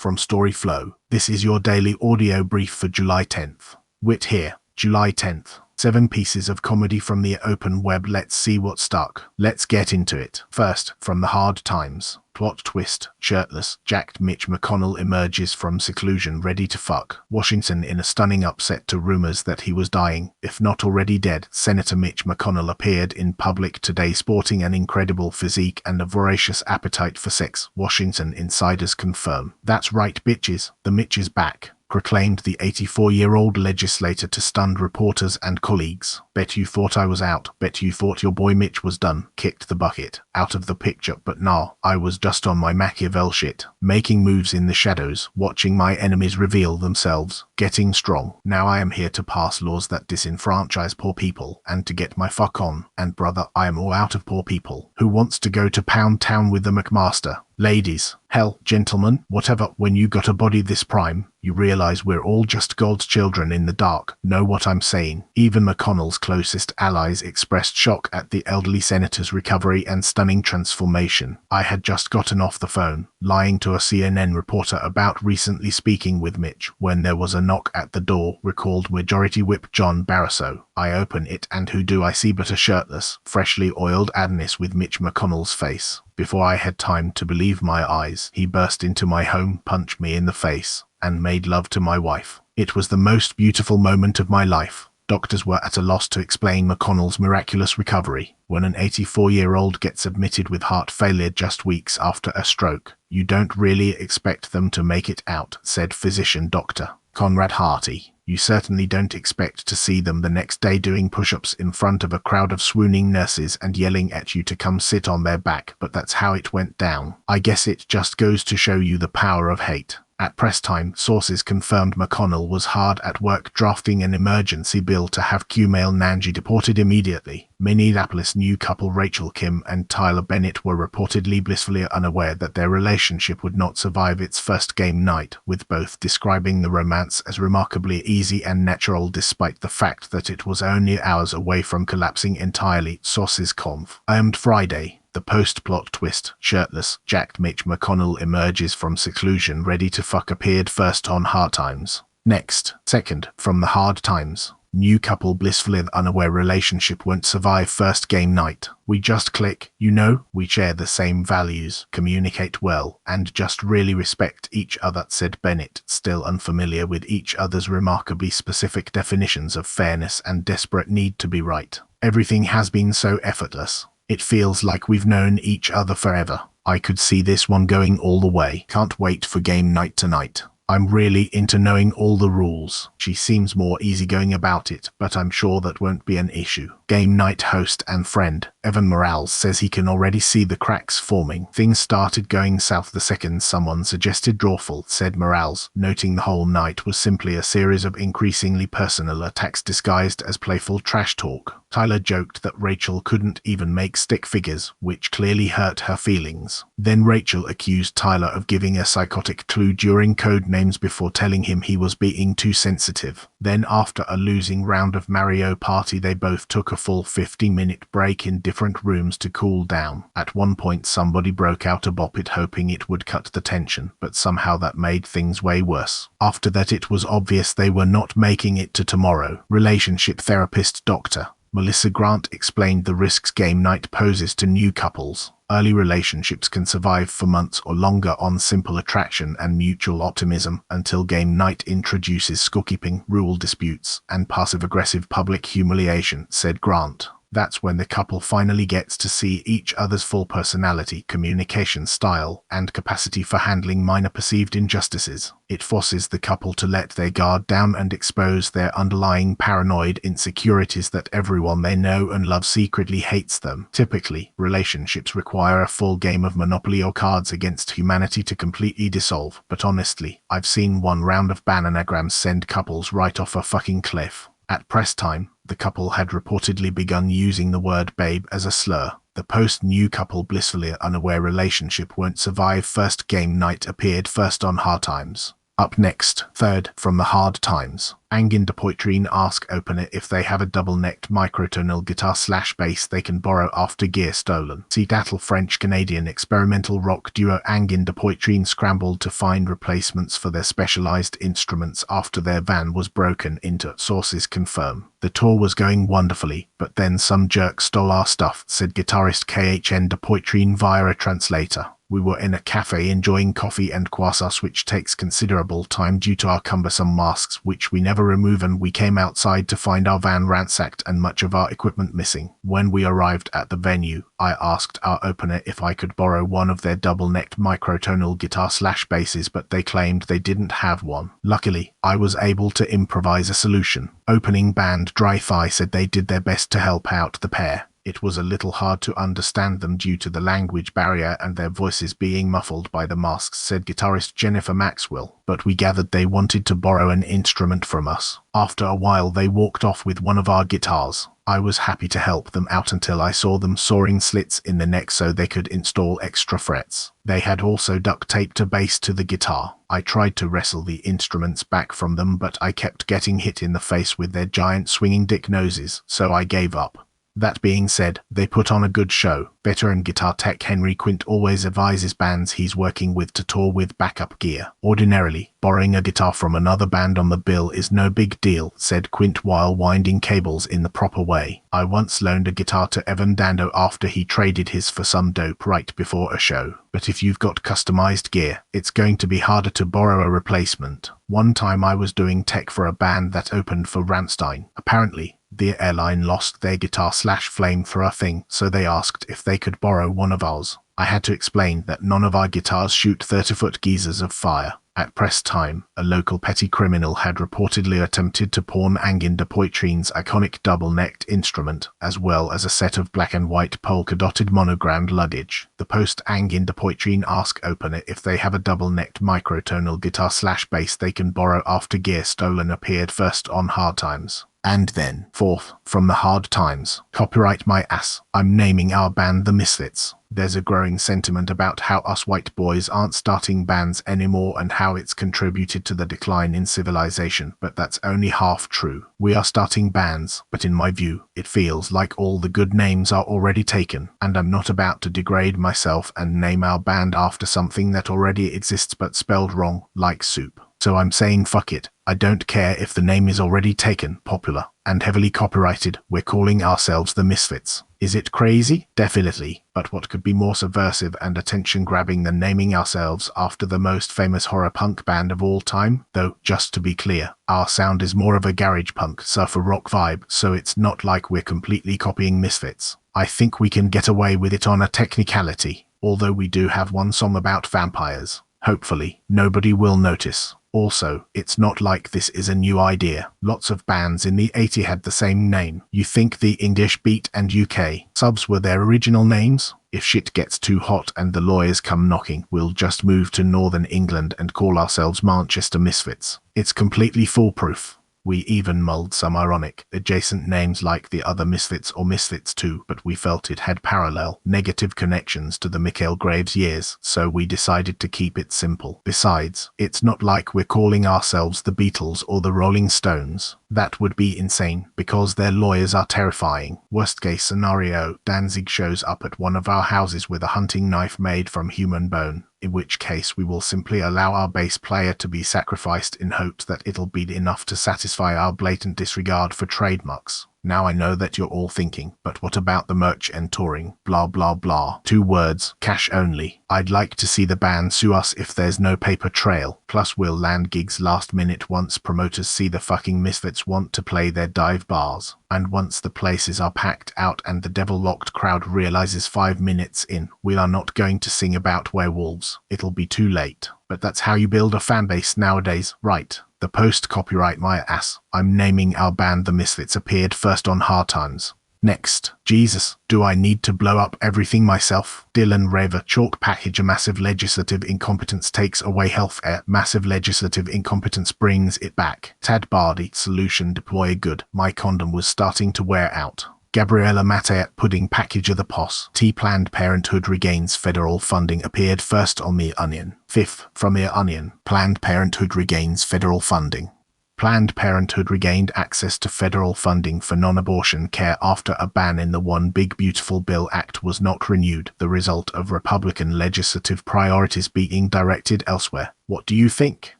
from storyflo. This is your daily audio brief for July 10th. Wit here, July 10th. 7 pieces of comedy from the open web. Let's see what stuck. Let's get into it. First, from the Hard Times. Plot twist, Shirtless, jacked Mitch McConnell emerges from seclusion ready to fuck Washington in a stunning upset to rumors that he was dying, if not already dead. Senator Mitch McConnell appeared in public today sporting an incredible physique and a voracious appetite for sex. Washington insiders confirm. That's right, bitches, the Mitch is back, proclaimed the 84-year-old legislator to stunned reporters and colleagues. Bet you thought I was out. Bet you thought your boy Mitch was done. Kicked the bucket. Out of the picture. But nah, I was just on my Machiavell shit. Making moves in the shadows. Watching my enemies reveal themselves. Getting strong. Now I am here to pass laws that disenfranchise poor people. And to get my fuck on. And brother, I am all out of poor people. Who wants to go to Pound Town with the McMaster? Ladies, hell, gentlemen, whatever. When you got a body this prime, you realize we're all just God's children in the dark. Know what I'm saying? Even McConnell's closest allies expressed shock at the elderly senator's recovery and stunning transformation. I had just gotten off the phone, lying to a CNN reporter about recently speaking with Mitch, when there was a knock at the door, recalled Majority Whip John Barrasso. I open it and who do I see but a shirtless, freshly oiled Adonis with Mitch McConnell's face. Before I had time to believe my eyes, he burst into my home, punched me in the face, and made love to my wife. It was the most beautiful moment of my life. Doctors were at a loss to explain McConnell's miraculous recovery. When an 84-year-old gets admitted with heart failure just weeks after a stroke, you don't really expect them to make it out, said physician Dr. Conrad Harty. You certainly don't expect to see them the next day doing push-ups in front of a crowd of swooning nurses and yelling at you to come sit on their back, but that's how it went down. I guess it just goes to show you the power of hate. At press time, sources confirmed McConnell was hard at work drafting an emergency bill to have Kumail Nanjiani deported immediately. Minneapolis new couple Rachel Kim and Tyler Bennett were reportedly blissfully unaware that their relationship would not survive its first game night, with both describing the romance as remarkably easy and natural despite the fact that it was only hours away from collapsing entirely, sources confirmed Friday. The post-plot twist, Shirtless, jacked Mitch McConnell emerges from seclusion ready to fuck appeared first on Hard Times. Next, second, from the Hard Times. New couple blissfully unaware relationship won't survive first game night. We just click, you know, we share the same values, communicate well, and just really respect each other, said Bennett, still unfamiliar with each other's remarkably specific definitions of fairness and desperate need to be right. Everything has been so effortless. It feels like we've known each other forever. I could see this one going all the way. Can't wait for game night tonight. I'm really into knowing all the rules. She seems more easygoing about it, but I'm sure that won't be an issue. Game night host and friend, Evan Morales, says he can already see the cracks forming. Things started going south the second someone suggested drawful, said Morales, noting the whole night was simply a series of increasingly personal attacks disguised as playful trash talk. Tyler joked that Rachel couldn't even make stick figures, which clearly hurt her feelings. Then Rachel accused Tyler of giving a psychotic clue during code names before telling him he was being too sensitive. Then after a losing round of Mario Party, they both took a full 50-minute break in different rooms to cool down. At one point somebody broke out a bop it hoping it would cut the tension, but somehow that made things way worse. After that it was obvious they were not making it to tomorrow. Relationship therapist Dr. Melissa Grant explained the risks game night poses to new couples. Early relationships can survive for months or longer on simple attraction and mutual optimism until game night introduces scorekeeping, rule disputes, and passive-aggressive public humiliation, said Grant. That's when the couple finally gets to see each other's full personality, communication style, and capacity for handling minor perceived injustices. It forces the couple to let their guard down and expose their underlying paranoid insecurities that everyone they know and love secretly hates them. Typically, relationships require a full game of Monopoly or Cards Against Humanity to completely dissolve, but honestly, I've seen one round of bananagrams send couples right off a fucking cliff. At press time, the couple had reportedly begun using the word babe as a slur. The post-new couple blissfully unaware relationship won't survive first game night appeared first on Hard Times. Up next, third, from the Hard Times. Angin de Poitrine ask opener if they have a double-necked microtonal guitar/bass they can borrow after gear stolen. Seattle French-Canadian experimental rock duo Angin de Poitrine scrambled to find replacements for their specialized instruments after their van was broken into, sources confirm. The tour was going wonderfully, but then some jerk stole our stuff, said guitarist KHN de Poitrine via a translator. We were in a cafe enjoying coffee and croissants, which takes considerable time due to our cumbersome masks, which we never remove, and we came outside to find our van ransacked and much of our equipment missing. When we arrived at the venue, I asked our opener if I could borrow one of their double-necked microtonal guitar/basses, but they claimed they didn't have one. Luckily, I was able to improvise a solution. Opening band Dry-Fi said they did their best to help out the pair. It was a little hard to understand them due to the language barrier and their voices being muffled by the masks, said guitarist Jennifer Maxwell, but we gathered they wanted to borrow an instrument from us. After a while they walked off with one of our guitars. I was happy to help them out until I saw them sawing slits in the neck so they could install extra frets. They had also duct taped a bass to the guitar. I tried to wrestle the instruments back from them, but I kept getting hit in the face with their giant swinging dick noses, so I gave up. That being said, they put on a good show. Veteran guitar tech Henry Quint always advises bands he's working with to tour with backup gear. Ordinarily, borrowing a guitar from another band on the bill is no big deal, said Quint while winding cables in the proper way. I once loaned a guitar to Evan Dando after he traded his for some dope right before a show. But if you've got customized gear, it's going to be harder to borrow a replacement. One time I was doing tech for a band that opened for Rammstein. Apparently, the airline lost their guitar/flamethrower thing, so they asked if they could borrow one of ours. I had to explain that none of our guitars shoot 30-foot geysers of fire. At press time, a local petty criminal had reportedly attempted to pawn Angin de Poitrine's iconic double-necked instrument, as well as a set of black and white polka-dotted monogrammed luggage. The post Angin de Poitrine ask opener if they have a double-necked microtonal guitar/bass they can borrow after gear stolen appeared first on Hard Times, and then fourth from the Hard Times. Copyright my ass. I'm naming our band the Misfits. There's a growing sentiment about how us white boys aren't starting bands anymore and how it's contributed to the decline in civilization, but that's only half true. We are starting bands, but in my view, it feels like all the good names are already taken, and I'm not about to degrade myself and name our band after something that already exists but spelled wrong, like soup. So I'm saying fuck it. I don't care if the name is already taken, popular, and heavily copyrighted. We're calling ourselves the Misfits. Is it crazy? Definitely. But what could be more subversive and attention-grabbing than naming ourselves after the most famous horror punk band of all time? Though, just to be clear, our sound is more of a garage punk, surfer rock vibe, so it's not like we're completely copying Misfits. I think we can get away with it on a technicality, although we do have one song about vampires. Hopefully, nobody will notice. Also, it's not like this is a new idea. Lots of bands in the 80s had the same name. You think the English Beat and UK subs were their original names? If shit gets too hot and the lawyers come knocking, we'll just move to Northern England and call ourselves Manchester Misfits. It's completely foolproof. We even mulled some ironic, adjacent names like the other Misfits or Misfits 2, but we felt it had parallel, negative connections to the Michael Graves years, so we decided to keep it simple. Besides, it's not like we're calling ourselves the Beatles or the Rolling Stones. That would be insane, because their lawyers are terrifying. Worst case scenario, Danzig shows up at one of our houses with a hunting knife made from human bone, in which case we will simply allow our bass player to be sacrificed in hopes that it'll be enough to satisfy our blatant disregard for trademarks. Now I know that you're all thinking, but what about the merch and touring? Blah blah blah. 2 words, cash only. I'd like to see the band sue us if there's no paper trail. Plus we'll land gigs last minute once promoters see the fucking Misfits want to play their dive bars. And once the places are packed out and the devil-locked crowd realizes 5 minutes in, we are not going to sing about werewolves. It'll be too late. But that's how you build a fanbase nowadays, right? The post copyright my ass. I'm naming our band the Misfits appeared first on Hard Times. Next. Jesus, do I need to blow up everything myself? Dylan Raver chalk package. A massive legislative incompetence takes away health care. Massive legislative incompetence brings it back. Tad Bardi solution deploy good. My condom was starting to wear out. Gabriella Matayat pudding package of the POS. Planned Parenthood regains federal funding appeared first on The Onion. 5th from The Onion. Planned Parenthood regains federal funding. Planned Parenthood regained access to federal funding for non-abortion care after a ban in the One Big Beautiful Bill Act was not renewed, the result of Republican legislative priorities being directed elsewhere. What do you think?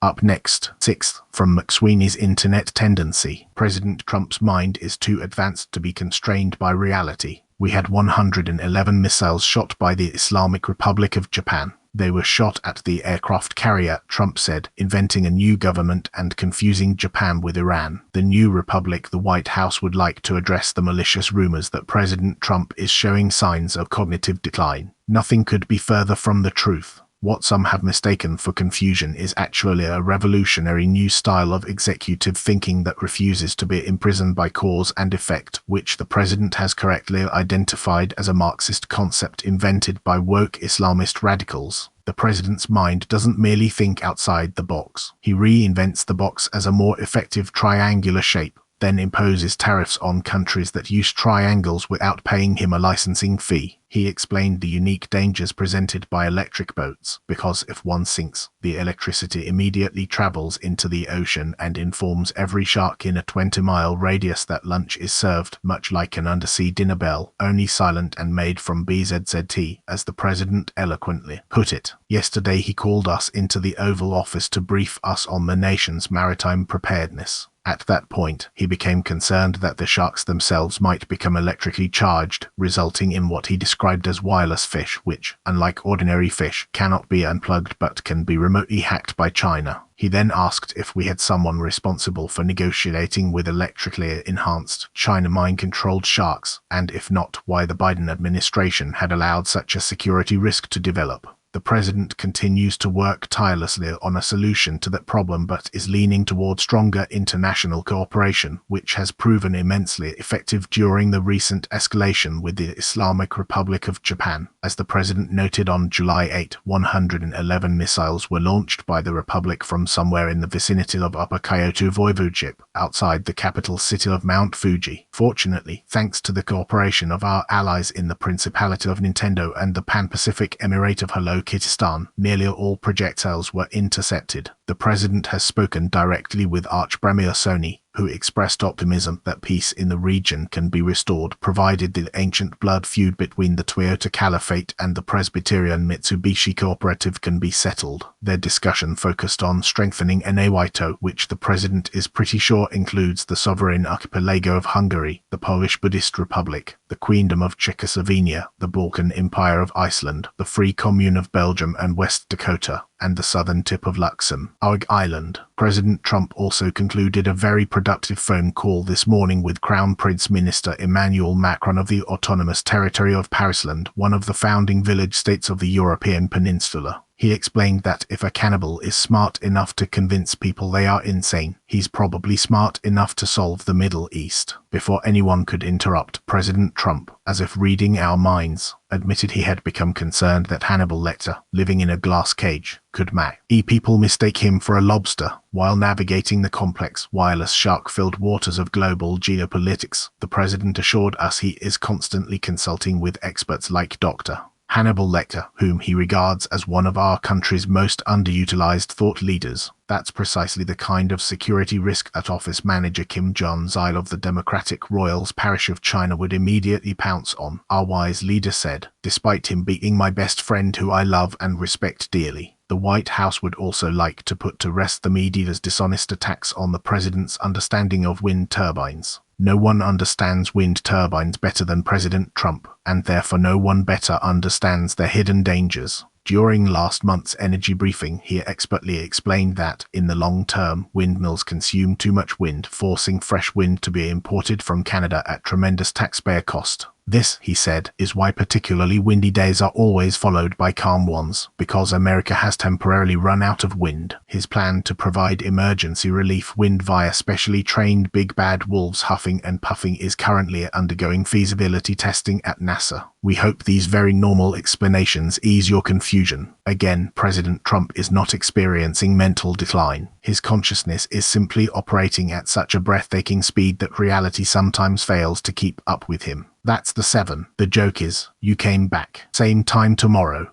Up next, 6th, from McSweeney's Internet Tendency. President Trump's mind is too advanced to be constrained by reality. We had 111 missiles shot by the Islamic Republic of Japan. They were shot at the aircraft carrier, Trump said, inventing a new government and confusing Japan with Iran. The new republic. The White House would like to address the malicious rumors that President Trump is showing signs of cognitive decline. Nothing could be further from the truth. What some have mistaken for confusion is actually a revolutionary new style of executive thinking that refuses to be imprisoned by cause and effect, which the president has correctly identified as a Marxist concept invented by woke Islamist radicals. The president's mind doesn't merely think outside the box. He reinvents the box as a more effective triangular shape, then imposes tariffs on countries that use triangles without paying him a licensing fee. He explained the unique dangers presented by electric boats, because if one sinks, the electricity immediately travels into the ocean and informs every shark in a 20-mile radius that lunch is served, much like an undersea dinner bell, only silent and made from BZZT, as the president eloquently put it. Yesterday he called us into the Oval Office to brief us on the nation's maritime preparedness. At that point, he became concerned that the sharks themselves might become electrically charged, resulting in what he described as wireless fish, which, unlike ordinary fish, cannot be unplugged but can be remotely hacked by China. He then asked if we had someone responsible for negotiating with electrically enhanced, China-mind-controlled sharks, and if not, why the Biden administration had allowed such a security risk to develop. The president continues to work tirelessly on a solution to that problem but is leaning toward stronger international cooperation, which has proven immensely effective during the recent escalation with the Islamic Republic of Japan. As the president noted on July 8, 111 missiles were launched by the republic from somewhere in the vicinity of Upper Kyoto Voivodeship, outside the capital city of Mount Fuji. Fortunately, thanks to the cooperation of our allies in the Principality of Nintendo and the Pan-Pacific Emirate of Halokitestan, nearly all projectiles were intercepted. The president has spoken directly with Arch-Premier Sony, who expressed optimism that peace in the region can be restored provided the ancient blood feud between the Toyota Caliphate and the Presbyterian Mitsubishi Cooperative can be settled. Their discussion focused on strengthening Naito, which the president is pretty sure includes the sovereign archipelago of Hungary, the Polish Buddhist Republic, the Queendom of Czechoslovakia, the Balkan Empire of Iceland, the Free Commune of Belgium and West Dakota, and the southern tip of Luxembourg Island. President Trump also concluded a very productive phone call this morning with Crown Prince Minister Emmanuel Macron of the Autonomous Territory of Parisland, one of the founding village states of the European Peninsula. He explained that if a cannibal is smart enough to convince people they are insane, he's probably smart enough to solve the Middle East. Before anyone could interrupt, President Trump, as if reading our minds, admitted he had become concerned that Hannibal Lecter, living in a glass cage, could make people mistake him for a lobster while navigating the complex, wireless, shark-filled waters of global geopolitics. The president assured us he is constantly consulting with experts like Dr. Hannibal Lecter, whom he regards as one of our country's most underutilized thought leaders. That's precisely the kind of security risk that Office Manager Kim Jong-il of the Democratic Royals Parish of China would immediately pounce on, our wise leader said, despite him being my best friend who I love and respect dearly. The White House would also like to put to rest the media's dishonest attacks on the president's understanding of wind turbines. No one understands wind turbines better than President Trump, and therefore no one better understands their hidden dangers. During last month's energy briefing, he expertly explained that, in the long term, windmills consume too much wind, forcing fresh wind to be imported from Canada at tremendous taxpayer cost. This, he said, is why particularly windy days are always followed by calm ones, because America has temporarily run out of wind. His plan to provide emergency relief wind via specially trained big bad wolves huffing and puffing is currently undergoing feasibility testing at NASA. We hope these very normal explanations ease your confusion. Again, President Trump is not experiencing mental decline. His consciousness is simply operating at such a breathtaking speed that reality sometimes fails to keep up with him. That's the 7. The joke is, you came back. Same time tomorrow.